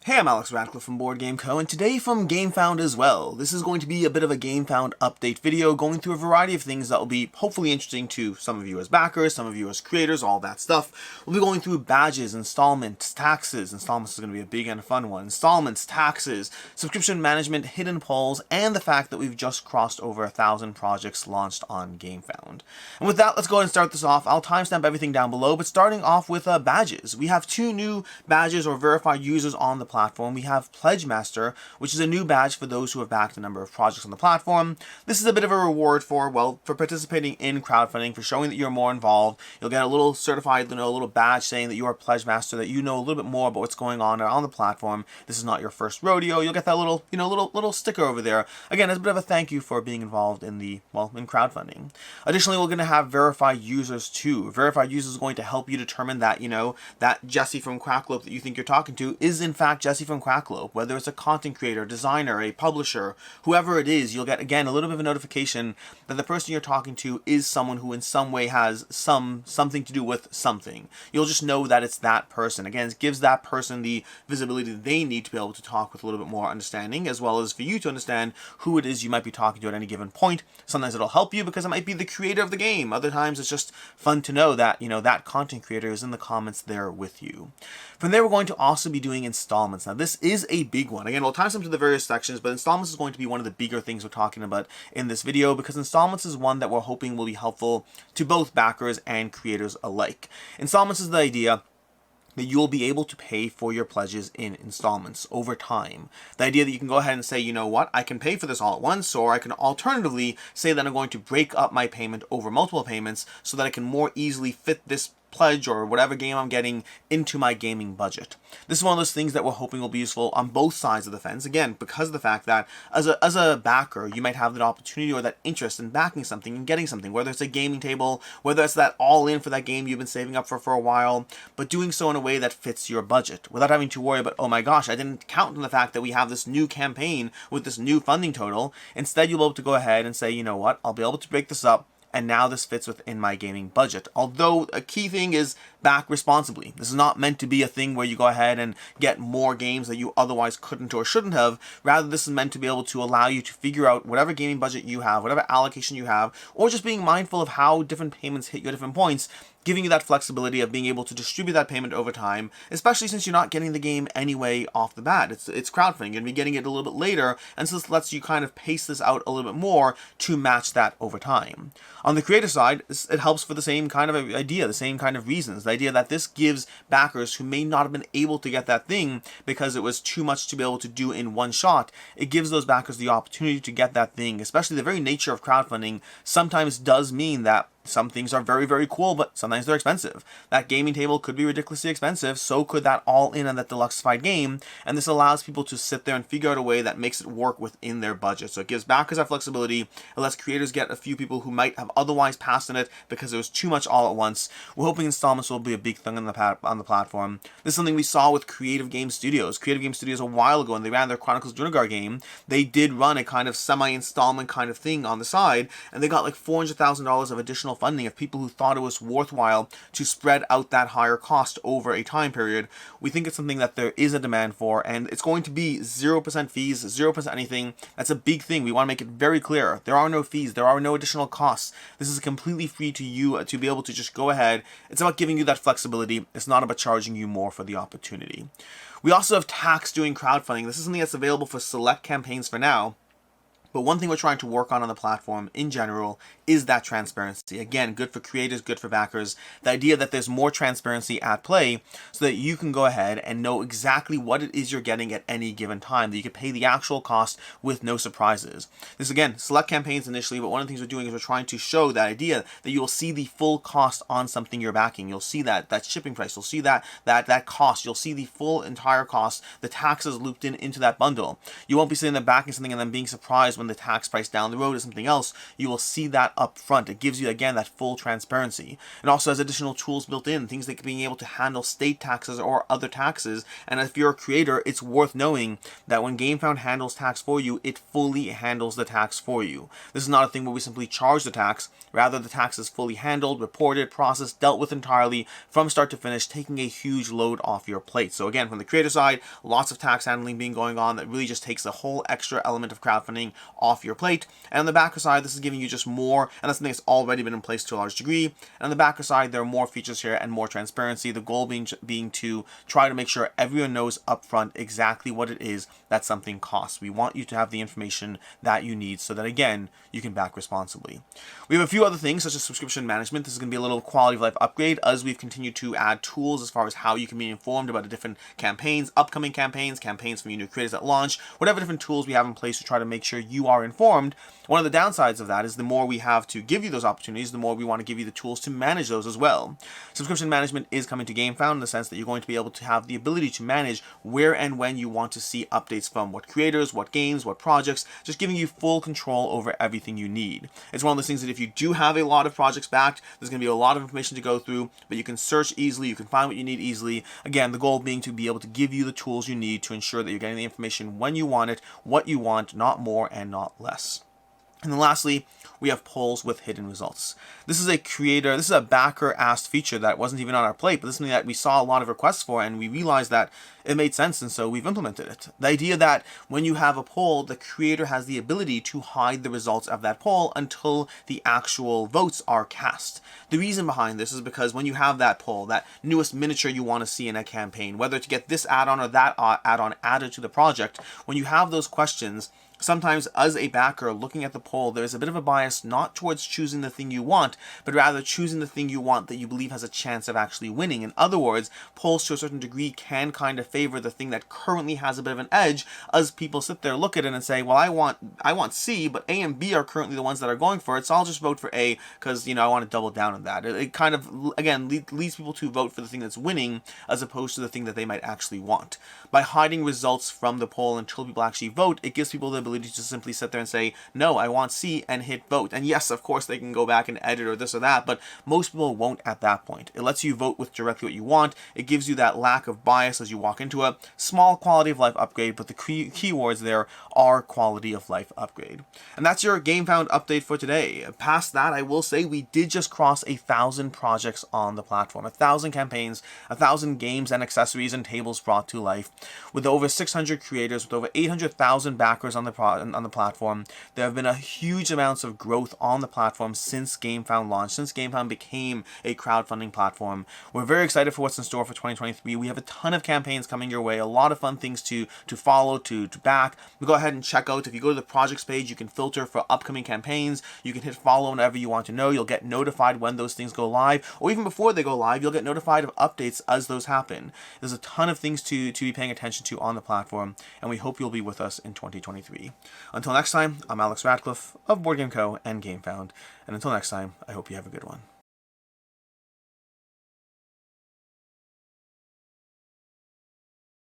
Hey, I'm Alex Radcliffe from Board Game Co. and today from Gamefound as well. This is going to be a bit of a Gamefound update video going through a variety of things that will be hopefully interesting to some of you as backers, some of you as creators, all that stuff. We'll be going through badges, installments, taxes. Installments is going to be a big and fun one. Installments, taxes, subscription management, hidden polls, and the fact that we've just crossed over 1,000 projects launched on Gamefound. And with that, let's go ahead and start this off. I'll timestamp everything down below, but starting off with badges. We have two new badges or verified users on the platform. We have Pledge Master, which is a new badge for those who have backed a number of projects on the platform. This is a bit of a reward for participating in crowdfunding, for showing that you're more involved. You'll get a little certified, a little badge saying that you are Pledge Master, that you know a little bit more about what's going on the platform. This is not your first rodeo. You'll get that little sticker over there. Again, as a bit of a thank you for being involved in in crowdfunding. Additionally, we're going to have verified users too. Verified users is going to help you determine that, that Jesse from Cracklope that you think you're talking to is in fact Jesse from Cracklope. Whether it's a content creator, designer, a publisher, whoever it is, you'll get, again, a little bit of a notification that the person you're talking to is someone who in some way has something to do with something. You'll just know that it's that person. Again, it gives that person the visibility that they need to be able to talk with a little bit more understanding, as well as for you to understand who it is you might be talking to at any given point. Sometimes it'll help you because it might be the creator of the game. Other times it's just fun to know that, that content creator is in the comments there with you. From there, we're going to also be doing installments. Now, this is a big one. Again, we'll time some to the various sections, but installments is going to be one of the bigger things we're talking about in this video, because installments is one that we're hoping will be helpful to both backers and creators alike. Installments is the idea that you'll be able to pay for your pledges in installments over time. The idea that you can go ahead and say, you know what, I can pay for this all at once, or I can alternatively say that I'm going to break up my payment over multiple payments so that I can more easily fit this pledge or whatever game I'm getting into my gaming budget. This is one of those things that we're hoping will be useful on both sides of the fence, again, because of the fact that as a backer, you might have that opportunity or that interest in backing something and getting something, whether it's a gaming table, whether it's that all-in for that game you've been saving up for a while, but doing so in a way that fits your budget, without having to worry about, oh my gosh, I didn't count on the fact that we have this new campaign with this new funding total. Instead, you'll be able to go ahead and say, you know what, I'll be able to break this up, and now this fits within my gaming budget. Although a key thing is back responsibly. This is not meant to be a thing where you go ahead and get more games that you otherwise couldn't or shouldn't have. Rather, this is meant to be able to allow you to figure out whatever gaming budget you have, whatever allocation you have, or just being mindful of how different payments hit you at different points, giving you that flexibility of being able to distribute that payment over time, especially since you're not getting the game anyway off the bat. It's crowdfunding. You're going to be getting it a little bit later, and so this lets you kind of pace this out a little bit more to match that over time. On the creator side, it helps for the same kind of idea, the same kind of reasons. The idea that this gives backers who may not have been able to get that thing because it was too much to be able to do in one shot, it gives those backers the opportunity to get that thing. Especially the very nature of crowdfunding sometimes does mean that some things are very, very cool, but sometimes they're expensive. That gaming table could be ridiculously expensive, so could that all-in on that deluxified game, and this allows people to sit there and figure out a way that makes it work within their budget. So it gives backers that flexibility, it lets creators get a few people who might have otherwise passed on it because it was too much all at once. We're hoping installments will be a big thing on the platform. This is something we saw with Creative Game Studios. Creative Game Studios a while ago, when they ran their Chronicles Drunagar game, they did run a kind of semi-installment kind of thing on the side, and they got like $400,000 of additional funding of people who thought it was worthwhile to spread out that higher cost over a time period. We think it's something that there is a demand for, and it's going to be 0% fees, 0% anything. That's a big thing. We want to make it very clear. There are no fees. There are no additional costs. This is completely free to you to be able to just go ahead. It's about giving you that flexibility. It's not about charging you more for the opportunity. We also have tax doing crowdfunding. This is something that's available for select campaigns for now. But one thing we're trying to work on the platform in general is that transparency. Again, good for creators, good for backers. The idea that there's more transparency at play so that you can go ahead and know exactly what it is you're getting at any given time, that you can pay the actual cost with no surprises. This, again, select campaigns initially, but one of the things we're doing is we're trying to show that idea that you'll see the full cost on something you're backing. You'll see that shipping price. You'll see that cost. You'll see the full entire cost, the taxes looped into that bundle. You won't be sitting there backing something and then being surprised when the tax price down the road is something else, you will see that up front. It gives you, again, that full transparency. It also has additional tools built in, things like being able to handle state taxes or other taxes. And if you're a creator, it's worth knowing that when Gamefound handles tax for you, it fully handles the tax for you. This is not a thing where we simply charge the tax. Rather, the tax is fully handled, reported, processed, dealt with entirely from start to finish, taking a huge load off your plate. So again, from the creator side, lots of tax handling being going on that really just takes the whole extra element of crowdfunding off your plate. And on the backer side, this is giving you just more, and that's something that's already been in place to a large degree. And on the backer side, there are more features here and more transparency. The goal being to try to make sure everyone knows upfront exactly what it is that something costs. We want you to have the information that you need so that, again, you can back responsibly. We have a few other things, such as subscription management. This is going to be a little quality of life upgrade as we've continued to add tools as far as how you can be informed about the different campaigns, upcoming campaigns, campaigns from your new creators at launch, whatever different tools we have in place to try to make sure you are informed. One of the downsides of that is the more we have to give you those opportunities, the more we want to give you the tools to manage those as well. Subscription management is coming to Gamefound in the sense that you're going to be able to have the ability to manage where and when you want to see updates from what creators, what games, what projects, just giving you full control over everything you need. It's one of those things that if you do have a lot of projects backed, there's going to be a lot of information to go through, but you can search easily, you can find what you need easily. Again, the goal being to be able to give you the tools you need to ensure that you're getting the information when you want it, what you want, not more and not less. And then lastly, we have polls with hidden results. This is a backer asked feature that wasn't even on our plate, but this is something that we saw a lot of requests for, and we realized that it made sense, and so we've implemented it. The idea that when you have a poll, the creator has the ability to hide the results of that poll until the actual votes are cast. The reason behind this is because when you have that poll, that newest miniature you want to see in a campaign, whether to get this add-on or that add-on added to the project, when you have those questions, sometimes as a backer looking at the poll, there's a bit of a bias not towards choosing the thing you want, but rather choosing the thing you want that you believe has a chance of actually winning. In other words, polls to a certain degree can kind of favor the thing that currently has a bit of an edge as people sit there, look at it and say, well, I want C, but A and B are currently the ones that are going for it, so I'll just vote for A because, I want to double down on that. It kind of, again, leads people to vote for the thing that's winning as opposed to the thing that they might actually want. By hiding results from the poll until people actually vote, it gives people the ability to simply sit there and say, no, I want C, and hit vote. And yes, of course, they can go back and edit or this or that, but most people won't at that point. It lets you vote with directly what you want. It gives you that lack of bias as you walk into a small quality of life upgrade, but the keywords there are quality of life upgrade. And that's your Gamefound update for today. Past that, I will say we did just cross 1,000 projects on the platform, 1,000 campaigns, 1,000 games and accessories and tables brought to life, with over 600 creators, with over 800,000 backers on the platform. There have been a huge amounts of growth on the platform since Gamefound launched, since Gamefound became a crowdfunding platform. We're very excited for what's in store for 2023. We have a ton of campaigns coming your way, a lot of fun things to follow, to back. We go ahead and check out. If you go to the projects page, you can filter for upcoming campaigns. You can hit follow whenever you want to know. You'll get notified when those things go live, or even before they go live, you'll get notified of updates as those happen. There's a ton of things to be paying attention to on the platform, and we hope you'll be with us in 2023. Until next time, I'm Alex Radcliffe of Board Game Co. and Gamefound, and until next time, I hope you have a good one.